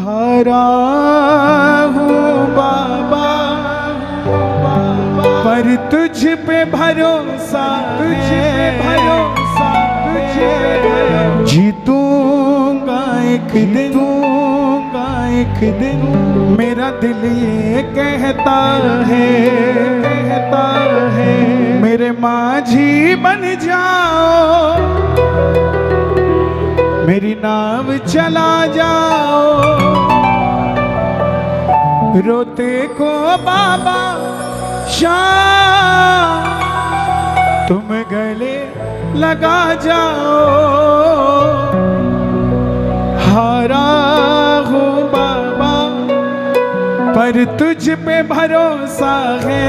हारा हूँ बाबा, पर तुझ पे भरोसा, जीतूंगा एक दिन, मेरा दिल ये कहता है, मेरे माझी बन जाओ, मेरी नाव चला जाओ, रोते को बाबा शाम तुम गले लगा जाओ। हारा हूँ बाबा, पर तुझ पे भरोसा है,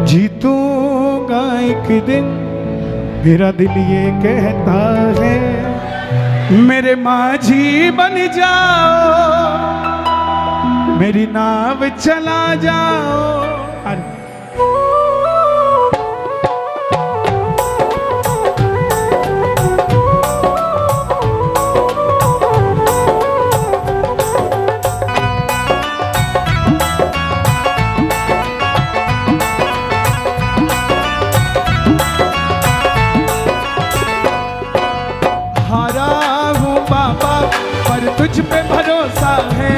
जीतूंगा एक दिन, मेरा दिल ये कहता है, मेरे माझी बन जाओ, मेरी नाव चला जाओ। तुझ पे भरोसा है,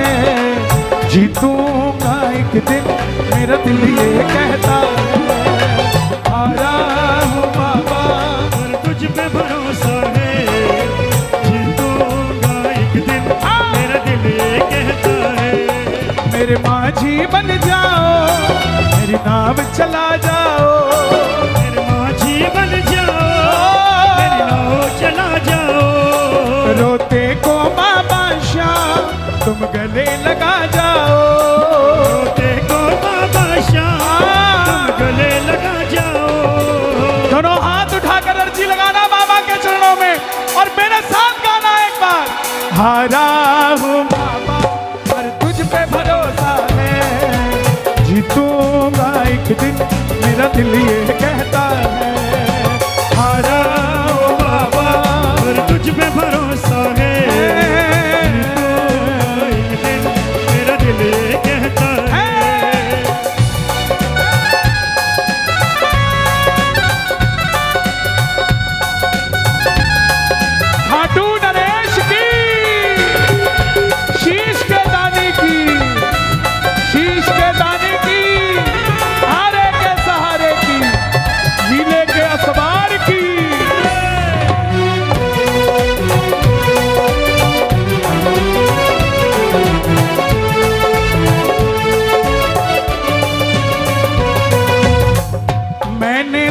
जीतूंगा एक दिन, मेरा दिल ये कहता है। हारा हूँ बाबा, पर तुझ पे भरोसा है, जीतूंगा एक दिन, मेरा दिल ये कहता है। मेरे माझी बन जाओ, मेरी नाव चला जाओ, मेरे माझी बन जाओ, मेरी नाव चला जाओ, रोते को बाबा तुम गले लगा जाओ, रोते को बाबा शाम तुम गले लगा जाओ। दोनों हाथ उठाकर अर्जी लगाना बाबा के चरणों में और मेरे साथ गाना एक बार। हारा हूँ बाबा, पर तुझ पे भरोसा है, जीतूंगा एक दिन, मेरा दिल ये कहता है। हारा हूँ बाबा, पर तुझ पे भरोसा है,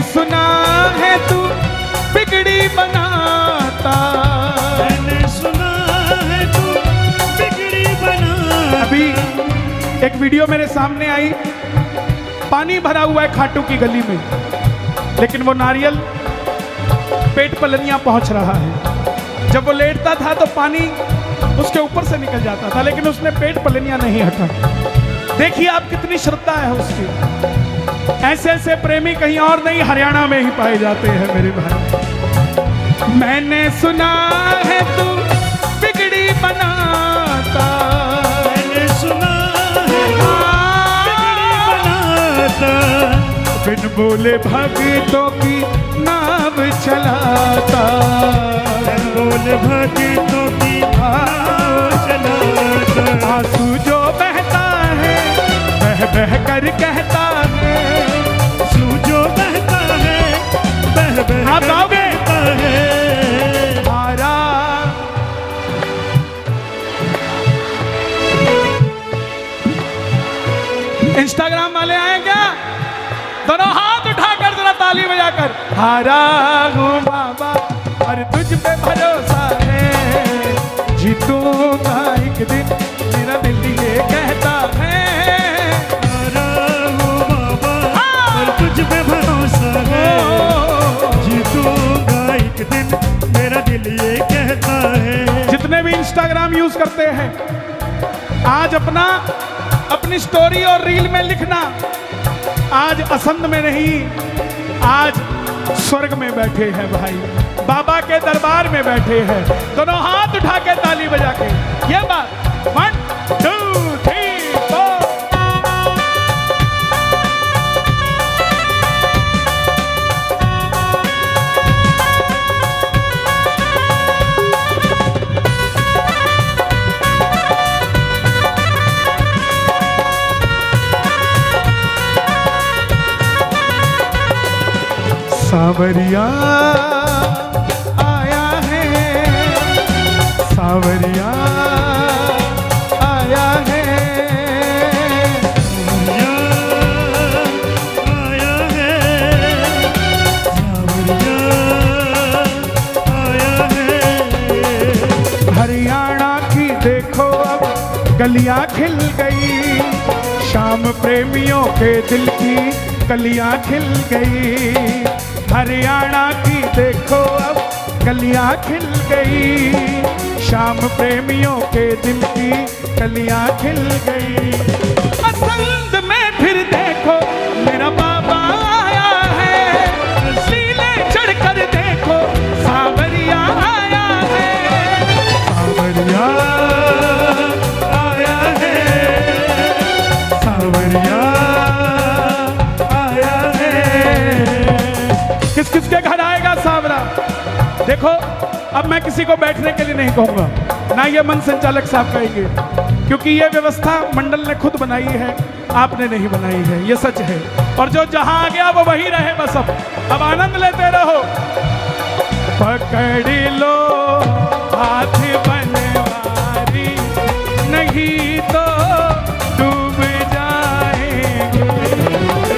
सुना है तू बिगड़ी बनाता, मैंने सुना है तू बिगड़ी बनाता। अभी एक वीडियो मेरे सामने आई, पानी भरा हुआ है खाटू की गली में, लेकिन वो नारियल पेट पलनियां पहुंच रहा है। जब वो लेटता था तो पानी उसके ऊपर से निकल जाता था, लेकिन उसने पेट पलनियां नहीं हटा। देखिए आप कितनी श्रद्धा है उसकी। ऐसे ऐसे प्रेमी कहीं और नहीं, हरियाणा में ही पाए जाते हैं मेरे भाई। मैंने सुना है तू बिगड़ी बनाता, मैंने सुना है बिगड़ी बनाता, बिन बोले भक्तों की नाव चलाता, बिन बोले भक्तों की नाव चलाता। आंसू जो बहता है बह बह कर कहता है, जो बहता है बह बह आप गाओगे? है। हारा इंस्टाग्राम वाले आए क्या? दोनों हाथ उठाकर जरा ताली बजाकर। हारा हूँ बाबा, और तुझ पे भरोसा है, जीतूंगा एक दिन, मेरा दिल ये कहता है। तुझ पे भरोसा है, जीतूंगा एक दिन, मेरा दिल ये कहता है। जितने भी इंस्टाग्राम यूज करते हैं, आज अपनी स्टोरी और रील में लिखना, आज असंध में नहीं, आज स्वर्ग में बैठे हैं भाई, बाबा के दरबार में बैठे हैं। दोनों हाथ उठा के ताली बजा के सावरिया आया है, सावरिया आया है। आया है, सावरिया आया है। हरियाणा की देखो अब गलियां खिल गई, शाम प्रेमियों के दिल की कलियां खिल गई। हरियाणा की देखो अब कलियां खिल गई, शाम प्रेमियों के दिल की कलियां खिल गई। पसंद में फिर देखो मेरा बाबा आया है, सीने चढ़कर देखो सावरिया आया है, सावरिया आया है, सावरिया आया है। किस किस के घर आएगा सावरा? देखो अब मैं किसी को बैठने के लिए नहीं कहूंगा, ना ये मन संचालक साहब कहेंगे, क्योंकि ये व्यवस्था मंडल ने खुद बनाई है, आपने नहीं बनाई है, ये सच है। और जो जहां आ गया वो वही रहे बस। अब आनंद लेते रहो। पकड़ लो हाथ बनवारी, नहीं तो डूब जाएंगे।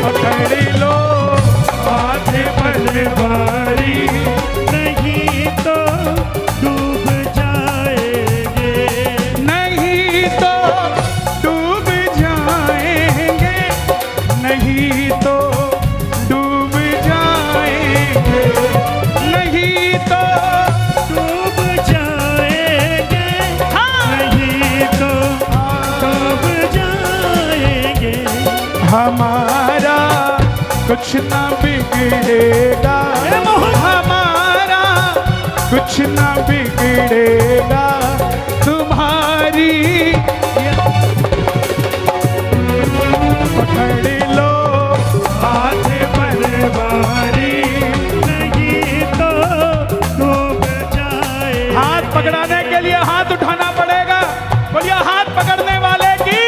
पकड़ लो हाथ बनवारी, नहीं तो डूब जाएंगे, नहीं तो डूब जाएंगे, नहीं तो डूब जाएंगे, नहीं तो डूब जाएंगे, हाँ। नहीं तो डूब जाएंगे। हमारा कुछ ना बिगड़ेगा, हमारा कुछ ना बिगड़ेगा, तुम्हारी पकड़ लो हाथ बनवारी। नहीं तो डूब जाएंगे। हाथ पकड़ाने के लिए हाथ उठाना पड़ेगा। बोलिए हाथ पकड़ने वाले की।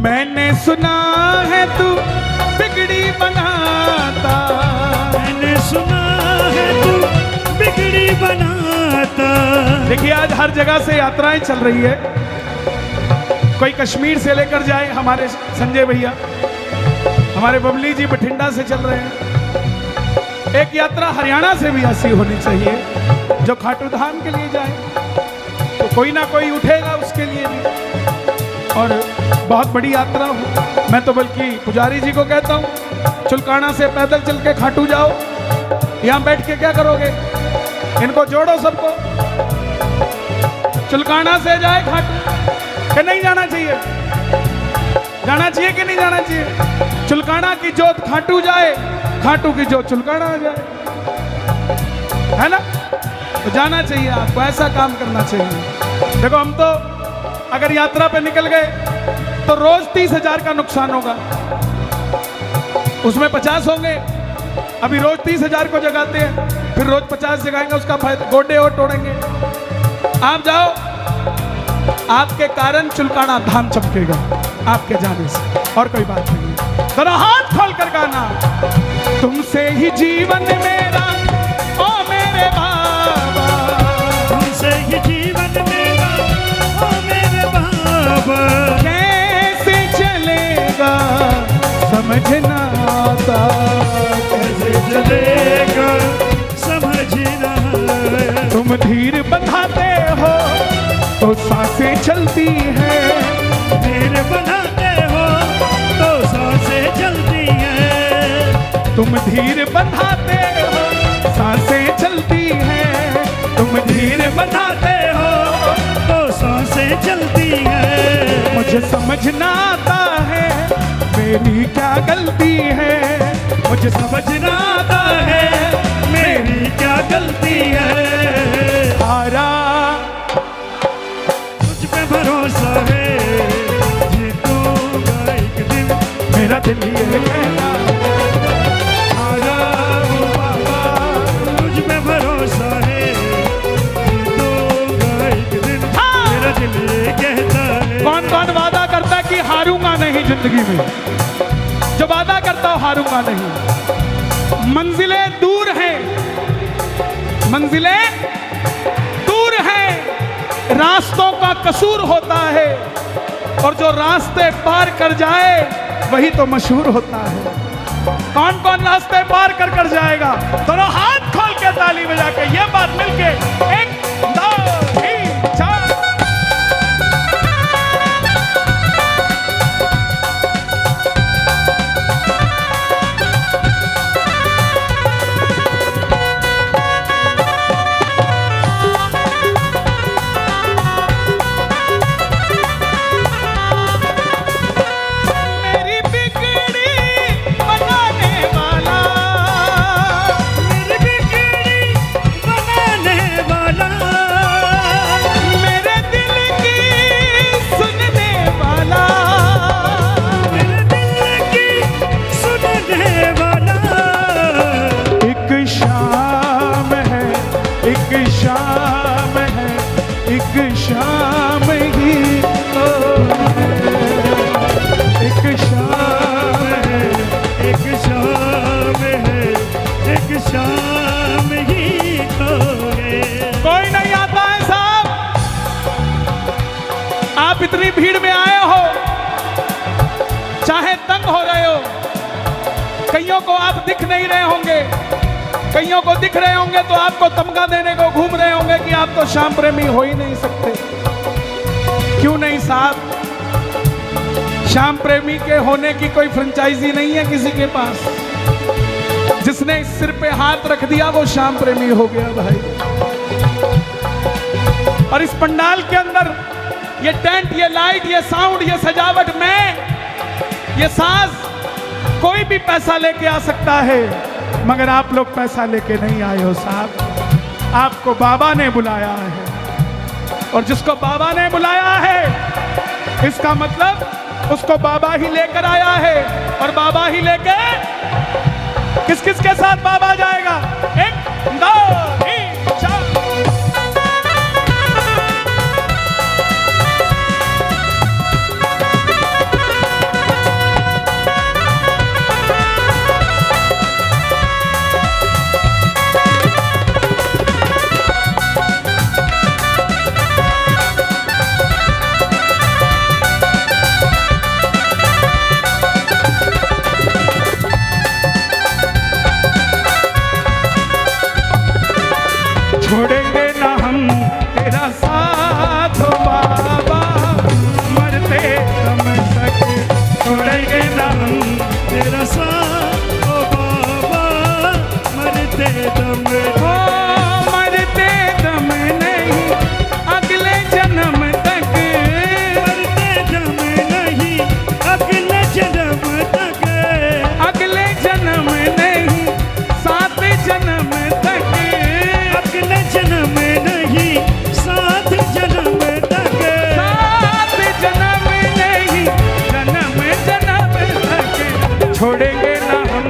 मैंने सुना है तू बिगड़ी बनाता, मैंने सुना है तू बिगड़ी बनाता। देखिए आज हर जगह से यात्राएं चल रही है। कोई कश्मीर से लेकर जाए, हमारे संजय भैया, हमारे बबली जी बठिंडा से चल रहे हैं। एक यात्रा हरियाणा से भी ऐसी होनी चाहिए जो खाटू धाम के लिए जाए, तो कोई ना कोई उठेगा उसके लिए भी। और बहुत बड़ी यात्रा हो। मैं तो बल्कि पुजारी जी को कहता हूँ चुलकाना से पैदल चल के खाटू जाओ। यहाँ बैठ के क्या करोगे? इनको जोड़ो सबको, चुलकाना से जाए खाटू। कि नहीं जाना चाहिए? जाना चाहिए कि नहीं जाना चाहिए? चुलकाना की जोत खाटू जाए, खाटू की जोत चुलकाना आ जाए, है ना? तो जाना चाहिए आपको, ऐसा काम करना चाहिए। देखो हम तो अगर यात्रा पे निकल गए तो रोज 30,000 का नुकसान होगा, उसमें 50 होंगे। अभी रोज 30,000 को जगाते हैं, फिर रोज 50 जगाएंगे, उसका फायदा गोडे और तोड़ेंगे। आप जाओ, आपके कारण चुलकाना धाम चमकेगा आपके जाने से, और कोई बात नहीं। जरा हाथ खोल कर गाना। तुमसे ही जीवन मेरा ओ मेरे बाबा, तुमसे ही जीवन मेरा ओ मेरे बाबा। कैसे चलेगा समझना आता, कैसे चलेगा समझना। तुम धीर बंधाते हो तो सांसें चलती हैं, धीर बनाते हो तो सांसें चलती हैं। तुम धीर बंधाते हो सांसें चलती हैं, तुम धीर मुझे समझना आता है मेरी क्या गलती है, मुझे समझना आता है मेरी क्या गलती है। सारा तुझ पे भरोसा है जीतूंगा एक दिन, मेरा दिल ये कहता आजा ओ बाबा तुझ पे भरोसा है जीतूंगा एक दिन, मेरा दिल ये कहता है। कौन कौन वादा करता है कि हारूंगा नहीं जिंदगी में, जो वादा करता हो हारूंगा नहीं। मंजिलें दूर हैं, मंजिलें दूर हैं, रास्तों का कसूर होता है, और जो रास्ते पार कर जाए वही तो मशहूर होता है। कौन कौन रास्ते पार कर जाएगा? दोनों हाथ खोल के ताली बजा के ये बात मिलके 1 2 3 4। शाम ही तो एक शाम है, एक शाम है, एक शाम ही तो है। कोई नहीं आता है साहब, आप इतनी भीड़ में आए हो, चाहे तंग हो रहे हो, कईयों को आप दिख नहीं रहे होंगे, कईयों को दिख रहे होंगे तो आपको तमगा देने को घूम रहे होंगे कि आप तो श्याम प्रेमी हो ही नहीं सकते। क्यों नहीं साहब, श्याम प्रेमी के होने की कोई फ्रेंचाइजी नहीं है किसी के पास। जिसने इस सिर पे हाथ रख दिया वो श्याम प्रेमी हो गया भाई। और इस पंडाल के अंदर ये टेंट, ये लाइट, ये साउंड, ये सजावट में, ये साज कोई भी पैसा लेके आ सकता है, मगर आप लोग पैसा लेके नहीं आए हो साहब। आपको बाबा ने बुलाया है, और जिसको बाबा ने बुलाया है इसका मतलब उसको बाबा ही लेकर आया है। और बाबा ही लेके किस किस के साथ बाबा जाएगा? 1 2 3 4। छोड़ेंगे ना हम तेरा साथ हो बाबा, मरते दम तक छोड़ेंगे ना हम तेरा साथ ओ बाबा, मरते दम हो, मरते दम नहीं अगले जन्म तक, मरते दम नहीं अगले जन्म तक, अगले जन्म नहीं 7 जन्म तक, अगले जन्म नहीं 7 जन्म तक, 7 जन्म नहीं जन्म जन्म तक छोड़ेंगे ना हम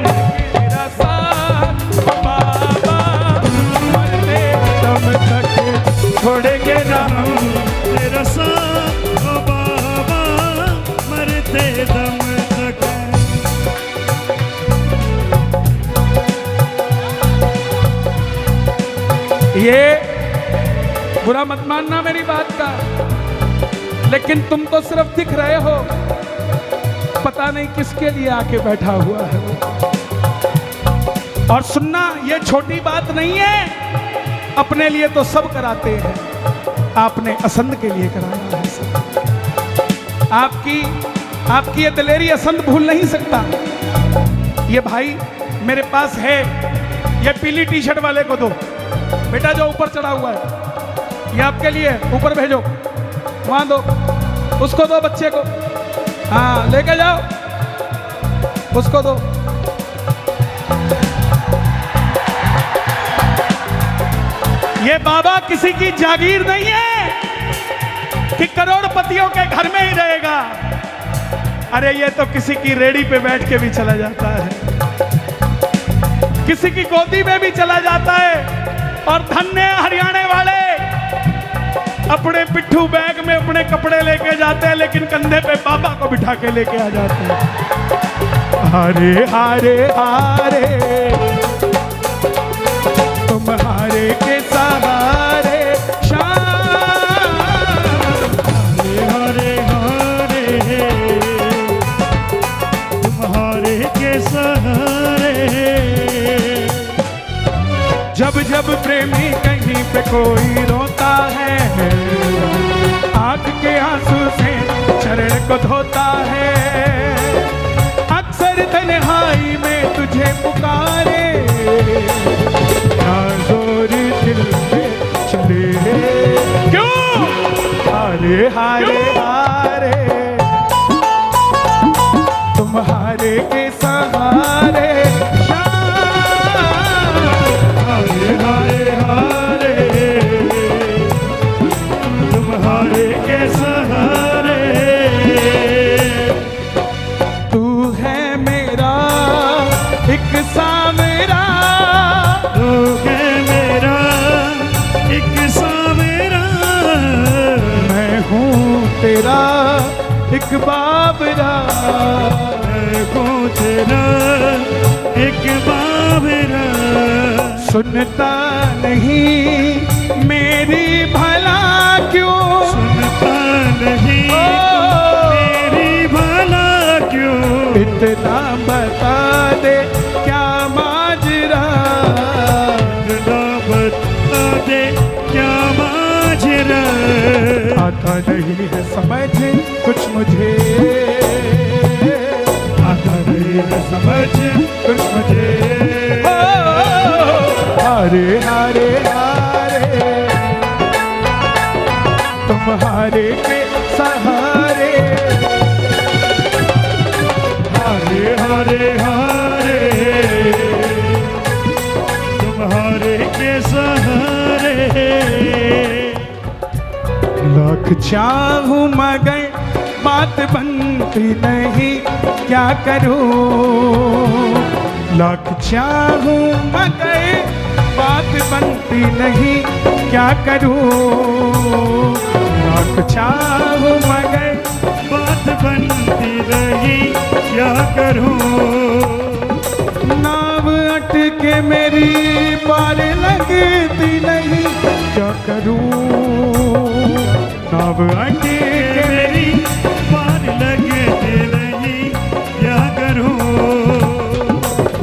तेरा साथ बाबा, मरते दम तक छोड़ेंगे ना हम। तेरा साथ ओ बाबा, मरते दम तक। ये बुरा मत मानना मेरी बात का, लेकिन तुम तो सिर्फ दिख रहे हो, पता नहीं किसके लिए आके बैठा हुआ है वो। और सुनना, ये छोटी बात नहीं है, अपने लिए तो सब कराते हैं, आपने असंध के लिए कराया है सब। आपकी ये दिलेरी असंध भूल नहीं सकता। ये भाई मेरे पास है, ये पीली टी शर्ट वाले को दो बेटा, जो ऊपर चढ़ा हुआ है, ये आपके लिए, ऊपर भेजो, वहां दो, उसको दो बच्चे को। हाँ लेके जाओ, उसको दो। ये बाबा किसी की जागीर नहीं है कि करोड़पतियों के घर में ही रहेगा। अरे ये तो किसी की रेडी पे बैठ के भी चला जाता है, किसी की गोदी में भी चला जाता है। और धन्य हरियाणा वाले अपने पिट्ठू बैग में अपने कपड़े लेके जाते हैं, लेकिन कंधे पे बाबा को बिठा के लेके आ जाते हैं। हारे हारे हारे तुम्हारे के सहारे शाम, हरे हरे तुम्हारे के सहारे। जब जब प्रेमी कहीं पे कोई रोता है, आंख के आंसू से चरण को धोता है। अक्सर तन्हाई में तुझे पुकारे, क्या जोर दिल में चले, क्यों हारे हारे हारे तुम्हारे के सहारे हारे हारे तुम्हारे के सहारे। तू है मेरा एक सामेरा, तू है मेरा एक सामेरा, मैं हूँ तेरा एक बाबरा, मैं हूँ तेरा एक बाबरा। सुनता नहीं मेरी भला क्यों, सुनता नहीं मेरी भला क्यों, इतना बता दे क्या माजरा, इतना बता दे क्या माजरा। आता नहीं है समझ कुछ मुझे, आता नहीं है समझ कुछ मुझे। हारे हारे हारे तुम्हारे के सहारे, हारे हारे हारे तुम्हारे के सहारे। लाख चाहूं मगर बात बनती नहीं, क्या करूं। लाख चाहूं मगर बात बनती नहीं, क्या करूं। लाख चाहूं मगर बात बनती नहीं, क्या करूं। नाव अटके मेरी पार लगती नहीं, क्या करूं। नाव अटके मेरी पार लगती नहीं, क्या करूं।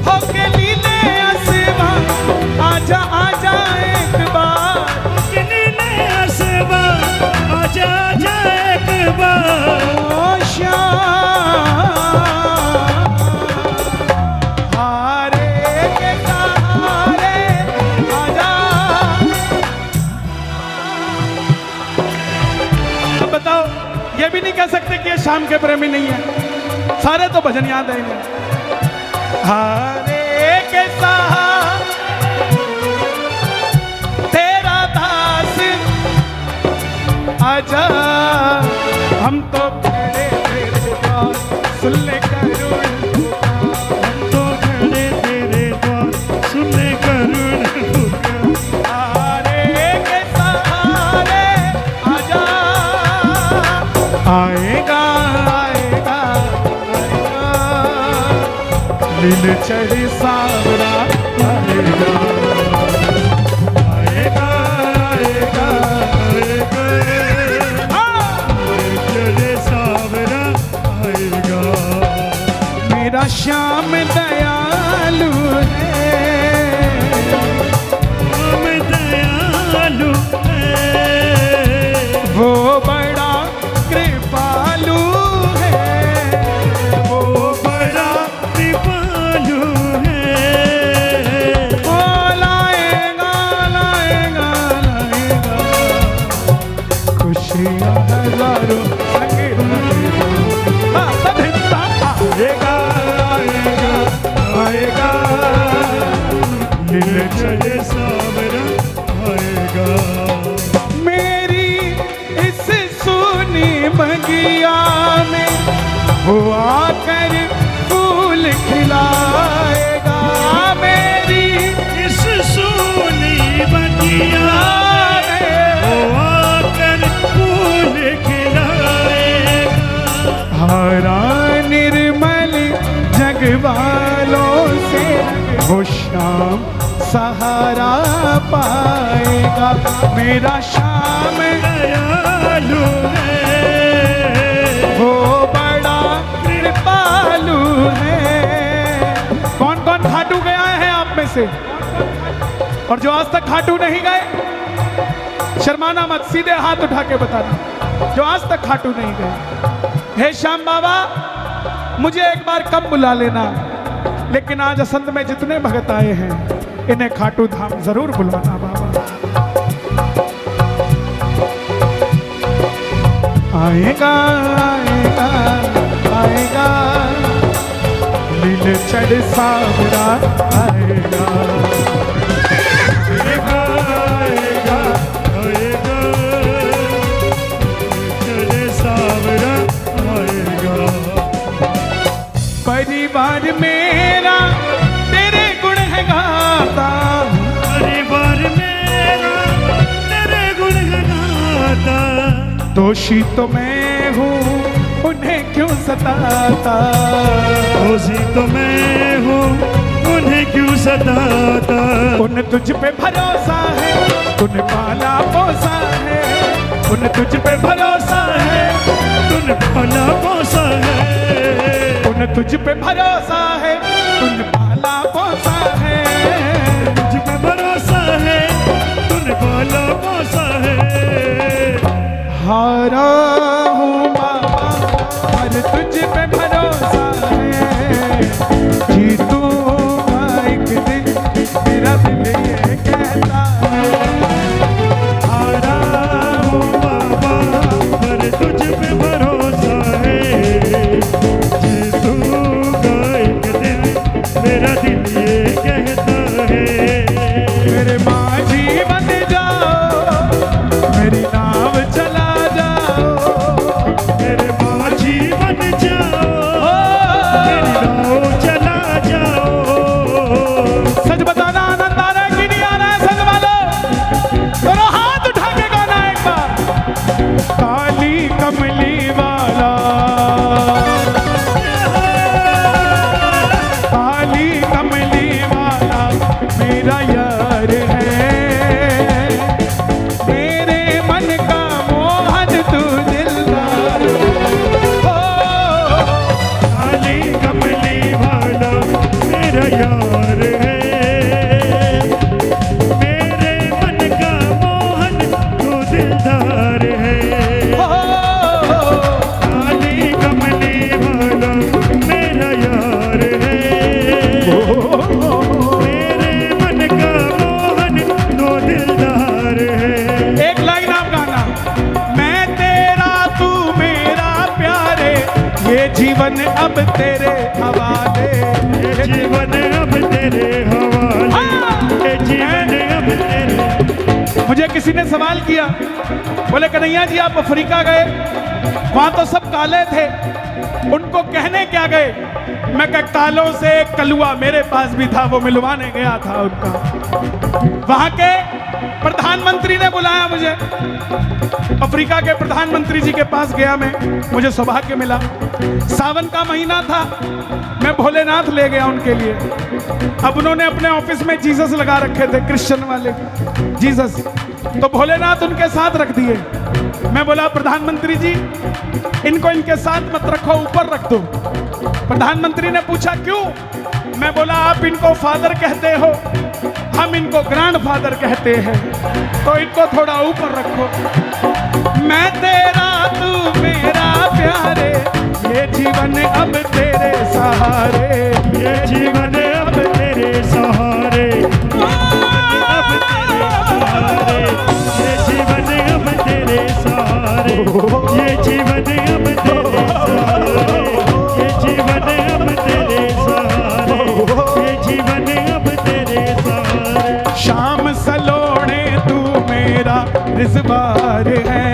होके लीले आसमां आजा आजा एक बार, नीले आसमां आजा आजा एक बार। ओ श्याम हारे के सहारे आजा। अब बताओ, ये भी नहीं कह सकते कि ये शाम के प्रेमी नहीं है, सारे तो भजन याद है इन्हें। हारे के सहारे तेरा दास आजा, हम तो खड़े तेरे द्वार, सुन ले करुण पुकार। हम तो खड़े तेरे द्वार, सुन ले करुण पुकार। हारे के सहारे आजा, आएगा आएगा आएगा, नील चढ़ी सावरा आएगा, आएगा आएगा आएगा। चले सावरा आएगा। मेरा श्याम दयालु है, हम दयालु है, वो बड़ा कृपालु है, वो बड़ा कृपालु है। वो लाएगा लाएगा लाएगा खुशियाँ हजारों संग लगेगा। आकर फूल खिलाएगा मेरी इस सोनी बगिया वो आकर फूल खिलाएगा। हरा निर्मल जग वालों से वो शाम सहारा पाएगा। मेरा श्याम दयालु है वो बड़ा कृपालु है। कौन कौन खाटू गया है आप में से? और जो आज तक खाटू नहीं गए, शर्माना मत, सीधे हाथ उठा के बताना जो आज तक खाटू नहीं गए। हे श्याम बाबा, मुझे एक बार कम बुला लेना, लेकिन आज असंध में जितने भगत आए हैं इन्हें खाटू धाम जरूर बुलाना बाबा। आएगा आएगा आएगा नील चढ़ सावरा आएगा। आएगा आएगा आएगा चले सावरा आएगा। परिवार मेरा तेरे गुण है गाता, परिवार मेरा तेरे गुण गाता। दोषी तो मैं हूँ उन्हें क्यों सताता, दोषी तो मैं हूँ उन्हें क्यों सताता। उन तुझ पे भरोसा है, तूने पाला पोसा है, उन तुझ पे भरोसा है, तूने पाला पोसा है, उन तुझ पे भरोसा है, तूने पाला पोसा है। तुझ पे भरोसा है, तूने पाला पोसा है। हारा हूँ बाबा पर तुझ पे भरोसा है, जीतूंगा एक दिन मेरा दिल ये कहता है। हारा हूँ बाबा पर तुझ पे भरोसा है, जीतूंगा एक दिन मेरा दिल ये कहता है। मेरे माझी बन जाओ, मेरी नाव चला जाओ, मेरे माझी बन जाओ, मेरी नाव चला जाओ। सच बताना आनंद आ रहा है कि नहीं आ रहा है? सच वालों दोनों हाथ उठा के गाना एक बार। काली कमली वाला, काली कमली वाला मेरा यार है, मेरे मन का मोहन तू दिलदार हो। काली कमली वाला मेरा यार है, मेरे मन का मोहन तू दिलदार है। काली कमली वाला मेरा यार है, मेरे मन का मोहन तू दिलदार है। एक लाइन आप गाना, मैं तेरा तू मेरा प्यारे, ये जीवन अब तेरे हवाले, ये जीवन अब तेरे हवाले, ये जीवन अब तेरे। मुझे किसी ने सवाल किया, बोले कन्हैया जी आप अफ्रीका गए, वहां तो सब काले थे, उनको कहने क्या गए? मैं कहा कालों से कलुआ मेरे पास भी था, वो मिलवाने गया था उनका। वहां के प्रधानमंत्री ने बुलाया मुझे, अफ्रीका के प्रधानमंत्री जी के पास गया मैं, मुझे सौभाग्य मिला। सावन का महीना था, मैं भोलेनाथ ले गया उनके लिए। अब उन्होंने अपने ऑफिस में जीसस लगा रखे थे, क्रिश्चियन वाले जीसस, तो भोलेनाथ उनके साथ रख दिए। मैं बोला प्रधानमंत्री जी इनको इनके साथ मत रखो, ऊपर रख दो। प्रधानमंत्री ने पूछा क्यों? मैं बोला आप इनको फादर कहते हो, हम इनको ग्रैंड फादर कहते हैं, तो इनको थोड़ा ऊपर रखो। मैं तेरा तू मेरा प्यारे, ये जीवन अब तेरे सहारे, ये जीवन अब तेरे सहारे, अब तेरे सहारे, ये जीवन अब तेरे सहारे, ये जीवन अब तेरे सहारे, ये जीवन अब तेरे सहारे, ये जीवन अब तेरे सहारे। शाम सलोने तू मेरा रिजवार है,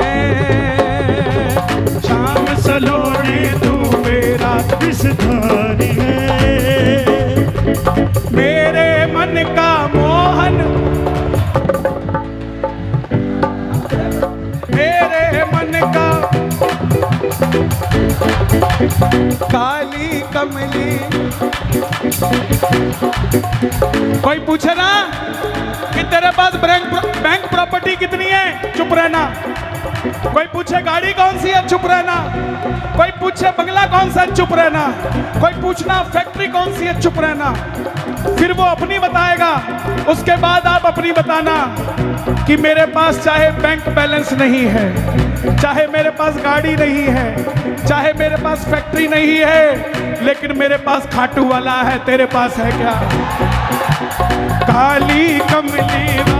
शाम सलोने तू मेरा रसधारी है। मेरे मन का मोहन, मेरे मन का काली कमली। कोई पूछे ना कि तेरे पास बैंक प्रॉपर्टी कितनी है, चुप रहना। कोई पूछे गाड़ी कौन सी है, चुप रहना। कोई पूछे बंगला कौन सा है, चुप रहना। कोई पूछना फैक्ट्री कौन सी है, चुप रहना। फिर वो अपनी बताएगा, उसके बाद आप अपनी बताना कि मेरे पास चाहे बैंक बैलेंस नहीं है, चाहे मेरे पास गाड़ी नहीं है, चाहे मेरे पास फैक्ट्री नहीं है, लेकिन मेरे पास खाटू वाला है। तेरे पास है क्या? काली कमली